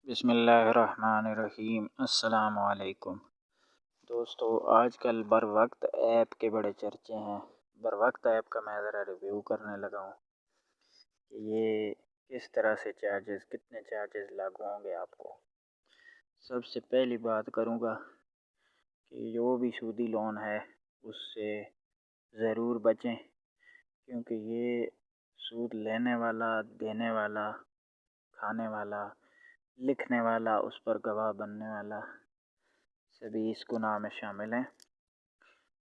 बिस्मिल्लाहिर्रहमानिर्रहीम। अस्सलामु अलैकुम दोस्तों, आजकल बर वक्त ऐप के बड़े चर्चे हैं। बर वक्त ऐप का मैं ज़रा रिव्यू करने लगा हूँ कि ये किस तरह से कितने चार्जेस लागू होंगे आपको। सबसे पहली बात करूँगा कि जो भी सूदी लोन है उससे ज़रूर बचें, क्योंकि ये सूद लेने वाला, देने वाला, खाने वाला, लिखने वाला, उस पर गवाह बनने वाला सभी इस गुनाह में शामिल हैं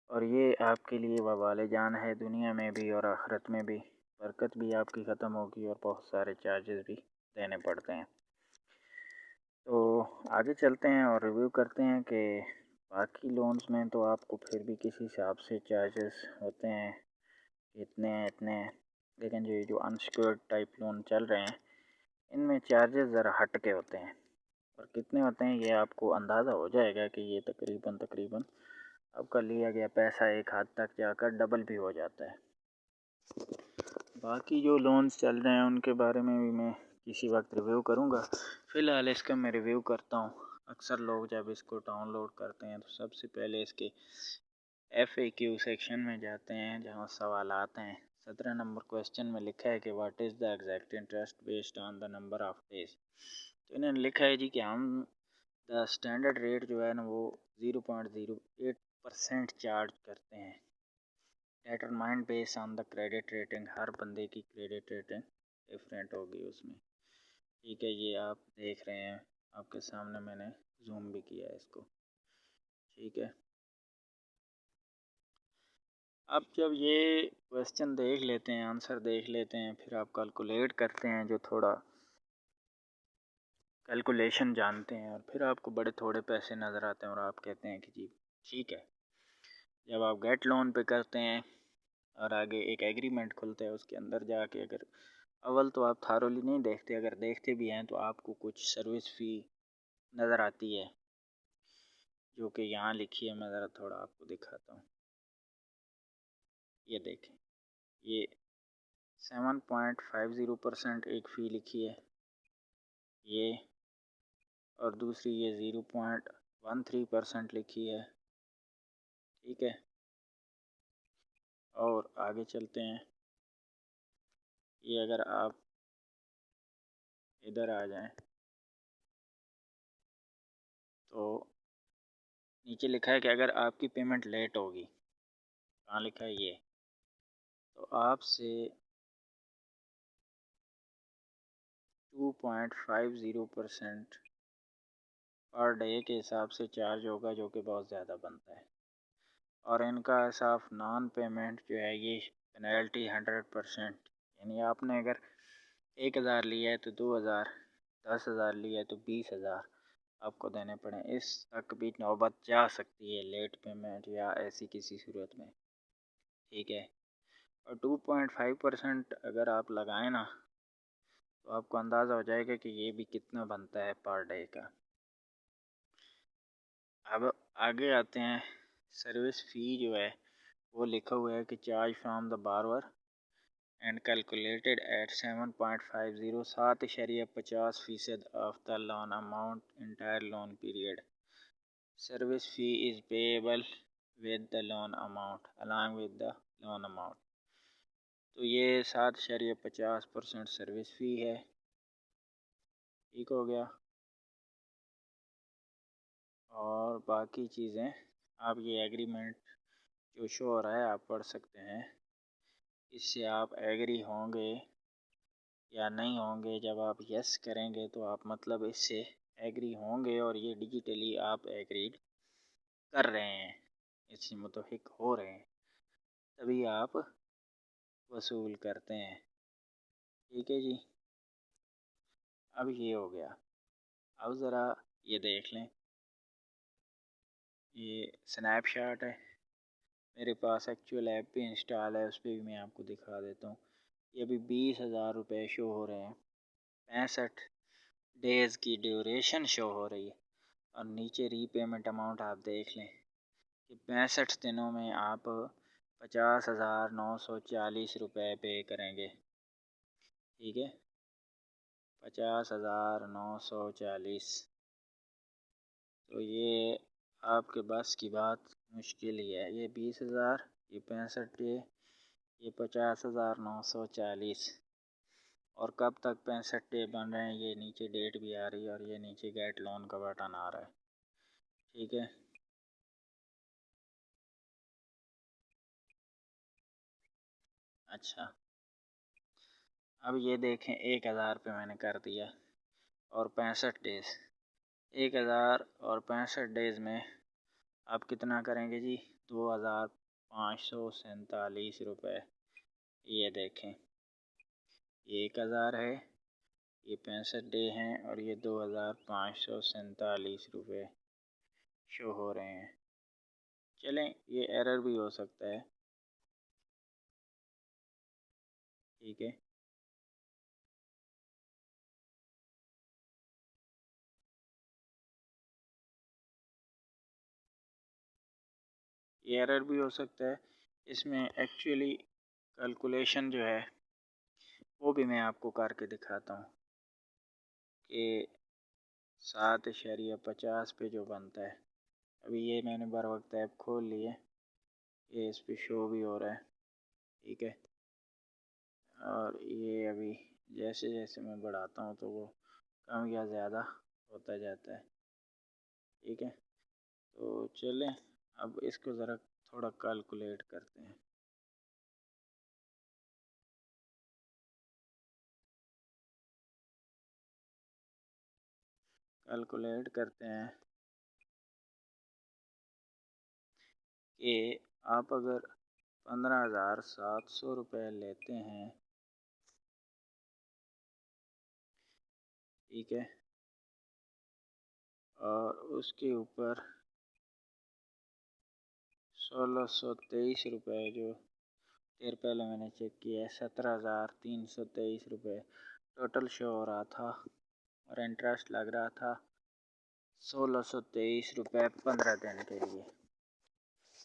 और ये आपके लिए वबाल जान है, दुनिया में भी और आखिरत में भी। बरकत भी आपकी ख़त्म होगी और बहुत सारे चार्जेस भी देने पड़ते हैं। तो आगे चलते हैं और रिव्यू करते हैं कि बाकी लोन्स में तो आपको फिर भी किसी हिसाब से चार्जेस होते हैं, इतने, लेकिन जो अनसिक्योर्ड टाइप लोन चल रहे हैं इनमें चार्जेस ज़रा हट के होते हैं। और कितने होते हैं ये आपको अंदाज़ा हो जाएगा कि ये तकरीबन आपका लिया गया पैसा एक हद तक जाकर डबल भी हो जाता है। बाकी जो लोन्स चल रहे हैं उनके बारे में भी मैं किसी वक्त रिव्यू करूँगा। फ़िलहाल इसका मैं रिव्यू करता हूँ। अक्सर लोग जब इसको डाउनलोड करते हैं तो सबसे पहले इसके FAQ सेक्शन में जाते हैं जहाँ सवाल आते हैं। 17 नंबर क्वेश्चन में लिखा है कि what is the exact interest based on the number of days. तो इन्होंने लिखा है जी कि हम द स्टैंडर्ड रेट जो है ना वो 0.08% चार्ज करते हैं, determined based on the credit rating. हर बंदे की क्रेडिट रेटिंग डिफरेंट होगी उसमें। ठीक है, ये आप देख रहे हैं, आपके सामने मैंने जूम भी किया है इसको। ठीक है, अब जब ये क्वेश्चन देख लेते हैं, आंसर देख लेते हैं, फिर आप कैलकुलेट करते हैं, जो थोड़ा कैलकुलेशन जानते हैं, और फिर आपको बड़े थोड़े पैसे नज़र आते हैं और आप कहते हैं कि जी ठीक है। जब आप गेट लोन पे करते हैं और आगे एक एग्रीमेंट खुलता है, उसके अंदर जाके अगर अव्वल तो आप थारोली नहीं देखते, अगर देखते भी हैं तो आपको कुछ सर्विस फ़ी नज़र आती है, जो कि यहाँ लिखी है। मैं ज़रा थोड़ा आपको दिखाता हूँ। ये देखें, ये 7.50% एक फ़ी लिखी है ये, और दूसरी ये 0.13% लिखी है। ठीक है, और आगे चलते हैं। ये अगर आप इधर आ जाएं तो नीचे लिखा है कि अगर आपकी पेमेंट लेट होगी, कहाँ लिखा है ये, तो आपसे 2.50% पर डे के हिसाब से चार्ज होगा, जो कि बहुत ज़्यादा बनता है। और इनका साफ नॉन पेमेंट जो है ये पेनल्टी 100%, यानी आपने अगर 1000 लिया है तो 2000, 10,000 लिया है तो 20,000 आपको देने पड़े। इस तक भी नौबत जा सकती है लेट पेमेंट या ऐसी किसी सूरत में। ठीक है, और 2.5% अगर आप लगाएं ना तो आपको अंदाज़ा हो जाएगा कि ये भी कितना बनता है पर डे का। अब आगे आते हैं। सर्विस फ़ी जो है वो लिखा हुआ है कि charge from the borrower and calculated at 7.50, 7.50% of the loan amount entire loan period. Service fee is payable with the loan amount along with the loan amount. तो ये 7.50% सर्विस फ़ी है। ठीक हो गया, और बाकी चीज़ें आप ये एग्रीमेंट जो शो हो रहा है आप पढ़ सकते हैं। इससे आप एग्री होंगे या नहीं होंगे। जब आप यस करेंगे तो आप मतलब इससे एग्री होंगे और ये डिजिटली आप एग्रीड कर रहे हैं, इससे मुतफिक हो रहे हैं, तभी आप वसूल करते हैं। ठीक है जी, अब ये हो गया। अब ज़रा ये देख लें, ये स्नैपशॉट है मेरे पास, एक्चुअल ऐप भी इंस्टॉल है, उस पर भी मैं आपको दिखा देता हूँ। ये अभी 20,000 रुपये शो हो रहे हैं, 65 डेज़ की ड्यूरेशन शो हो रही है, और नीचे रीपेमेंट अमाउंट आप देख लें कि 65 दिनों में आप 50,940 रुपये पे करेंगे। ठीक है, 50,940। तो ये आपके बस की बात मुश्किल ही है। ये 20,000, ये 65 डे, ये 50,940। और कब तक 65 डे बन रहे हैं, ये नीचे डेट भी आ रही है और ये नीचे गेट लोन का बटन आ रहा है। ठीक है, अच्छा अब ये देखें 1,000 पे मैंने कर दिया और 65 डेज़, 1,000 और 65 डेज़ में आप कितना करेंगे जी? 2,547 रुपये। ये देखें, ये 1,000 है, ये 65 डे हैं और ये 2,547 रुपये शो हो रहे हैं। चलें, ये एरर भी हो सकता है। ठीक है, ये एरर भी हो सकता है। इसमें एक्चुअली कैलकुलेशन जो है वो भी मैं आपको करके दिखाता हूँ कि 7.50 पे जो बनता है। अभी ये मैंने बर वक्त ऐप खोल लिए, ये इस पे शो भी हो रहा है। ठीक है, और ये अभी जैसे जैसे मैं बढ़ाता हूँ तो वो कम या ज़्यादा होता जाता है। ठीक है, तो चलें अब इसको ज़रा थोड़ा कैलकुलेट करते हैं। कैलकुलेट करते हैं कि आप अगर 15,700 रुपये लेते हैं, ठीक है, और उसके ऊपर 1,623 रुपये जो देर पहले मैंने चेक किया है, 17,323 रुपये टोटल शो हो रहा था और इंटरेस्ट लग रहा था 1,623 रुपये 15 दिन के लिए।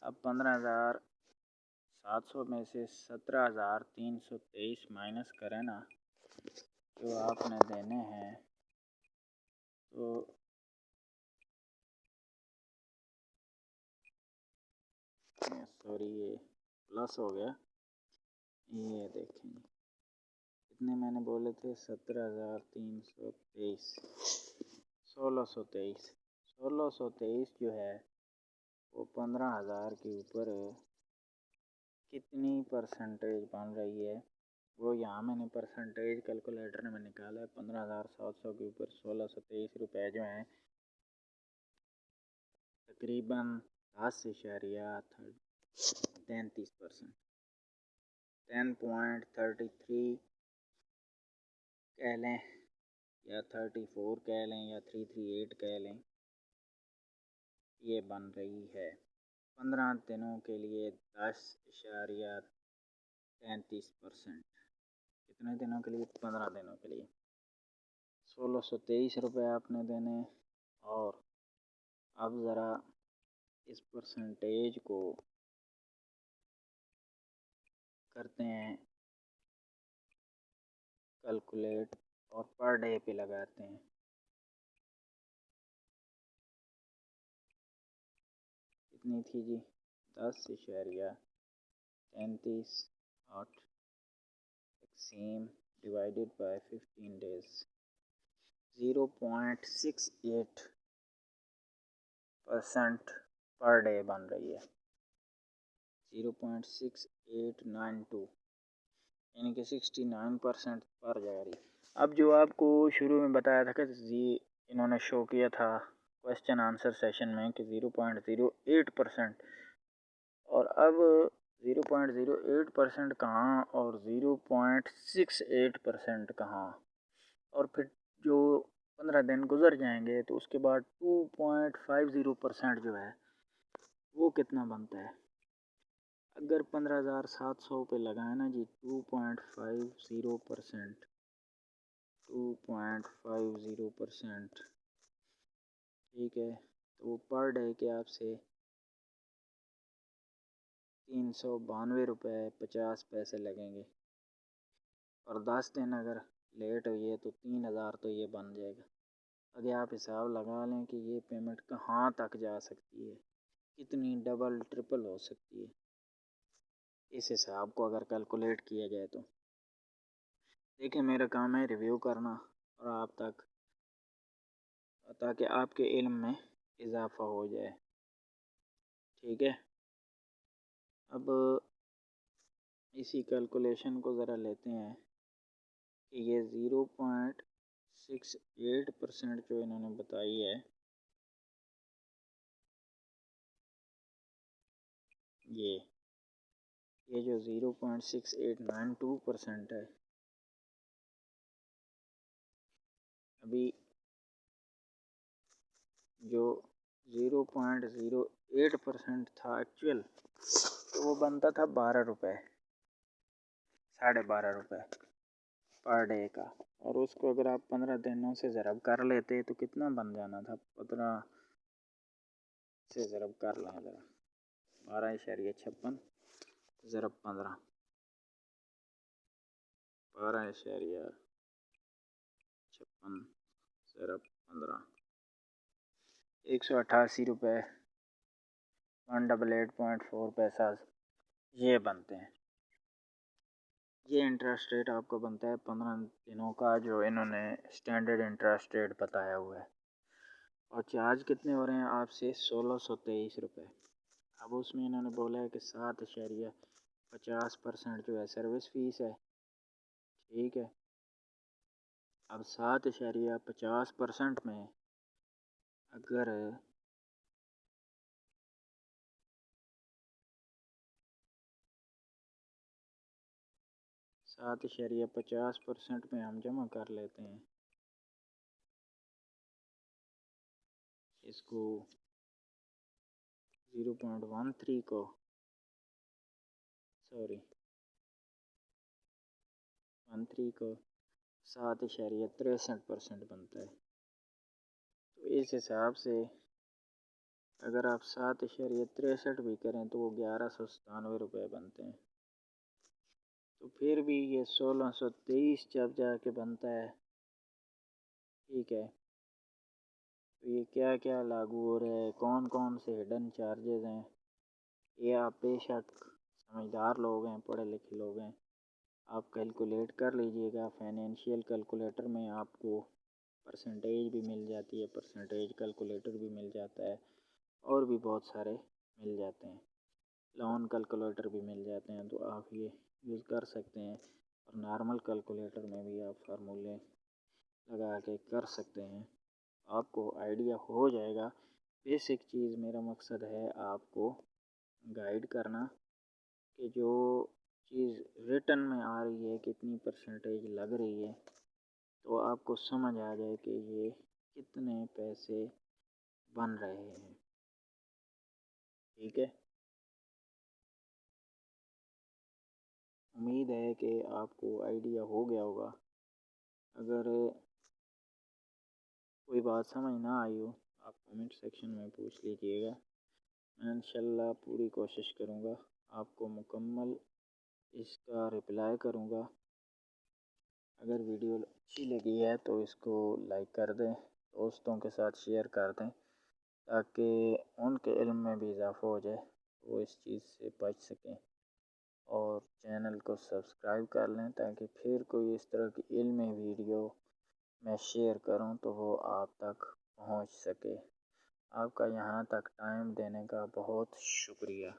अब 15,700 में से 17,323 माइनस करें ना, जो आपने देने हैं, तो सॉरी ये प्लस हो गया। ये देखें कितने मैंने बोले थे, 17,323, 1,623। 1,623 जो है वो 15,000 के ऊपर कितनी परसेंटेज बन रही है, वो यहाँ मैंने परसेंटेज कैलकुलेटर में निकाला है। 15,700 के ऊपर 1,623 रुपये जो हैं, तकरीबन 10.33%, 10.33 कह लें या 34 कह लें या 338 कह लें, ये बन रही है 15 दिनों के लिए 10.33%। कितने दिनों के लिए? 15 दिनों के लिए 1,623 रुपये आपने देने। और अब ज़रा इस परसेंटेज को करते हैं कैलकुलेट और पर डे पे लगाते हैं। कितनी थी जी? 10.33 तकसीम divided by 15 days, 0.68% per day बन रही है। 0.6892 यानी कि 69% पर जा रही। अब जो आपको शुरू में बताया था कि इन्होंने शो किया था क्वेश्चन आंसर सेशन में कि 0.08%, और अब 0.08% कहाँ और 0.68% कहाँ, और फिर जो 15 दिन गुजर जाएंगे तो उसके बाद 2.50% जो है वो कितना बनता है। अगर 15,700 पे लगाए ना जी, 2.50%, 2.50%, ठीक है, तो वो पर डे के आपसे 392 रुपये 50 पैसे लगेंगे। और 10 दिन अगर लेट हुई है तो 3000 तो ये बन जाएगा। अगर आप हिसाब लगा लें कि ये पेमेंट कहाँ तक जा सकती है, कितनी डबल ट्रिपल हो सकती है, इस हिसाब को अगर कैलकुलेट किया जाए तो। देखिए, मेरा काम है रिव्यू करना और आप तक, ताकि आपके इल्म में इजाफ़ा हो जाए। ठीक है, अब इसी कैलकुलेशन को ज़रा लेते हैं कि ये 0.68% जो इन्होंने बताई है, ये जो 0.6892% है, अभी जो 0.08% था एक्चुअल, तो वो बनता था 12 रुपये, 12.5 रुपये पर डे का। और उसको अगर आप 15 दिनों से ज़रब कर लेते तो कितना बन जाना था, 15 से ज़रब कर लें ज़रा, 12.56 ज़रब 15, 12.56 ज़रब 15, 188 रुपये 188.4 पैसा ये बनते हैं। ये इंटरेस्ट रेट आपको बनता है 15 दिनों का, जो इन्होंने स्टैंडर्ड इंटरेस्ट रेट बताया हुआ है। और चार्ज कितने हो रहे हैं आपसे, 1623 रुपये। अब उसमें इन्होंने बोला है कि 7.50% जो है सर्विस फ़ीस है। ठीक है, अब 7.50% में अगर 7.50% में हम जमा कर लेते हैं इसको, 0.13 को, सॉरी 13 को 7.63% बनता है। तो इस हिसाब से अगर आप 7.63 भी करें तो वो 1197 रुपये बनते हैं। तो फिर भी ये 1623 जब जाके बनता है। ठीक है, तो ये क्या क्या लागू हो रहा है, कौन कौन से हिडन चार्जेस हैं, ये आप बेशक समझदार लोग हैं, पढ़े लिखे लोग हैं, आप कैलकुलेट कर लीजिएगा। फाइनेंशियल कैलकुलेटर में आपको परसेंटेज भी मिल जाती है, परसेंटेज कैलकुलेटर भी मिल जाता है, और भी बहुत सारे मिल जाते हैं, लोन कैलकुलेटर भी मिल जाते हैं, तो आप ये यूज़ कर सकते हैं। और नॉर्मल कैलकुलेटर में भी आप फार्मूले लगा के कर सकते हैं, आपको आइडिया हो जाएगा। बेसिक चीज़ मेरा मकसद है आपको गाइड करना कि जो चीज़ रिटर्न में आ रही है, कितनी परसेंटेज लग रही है, तो आपको समझ आ जाए कि ये कितने पैसे बन रहे हैं। ठीक है, उम्मीद है कि आपको आइडिया हो गया होगा। अगर कोई बात समझ ना आई हो, आप कमेंट सेक्शन में पूछ लीजिएगा, मैं इंशाल्लाह पूरी कोशिश करूँगा आपको मुकम्मल इसका रिप्लाई करूँगा। अगर वीडियो अच्छी लगी है तो इसको लाइक कर दें, दोस्तों के साथ शेयर कर दें, ताकि उनके इल्म में भी इजाफ़ा हो जाए, वो इस चीज़ से बच सकें। और चैनल को सब्सक्राइब कर लें, ताकि फिर कोई इस तरह की इल्मी वीडियो मैं शेयर करूं तो वो आप तक पहुंच सके। आपका यहाँ तक टाइम देने का बहुत शुक्रिया।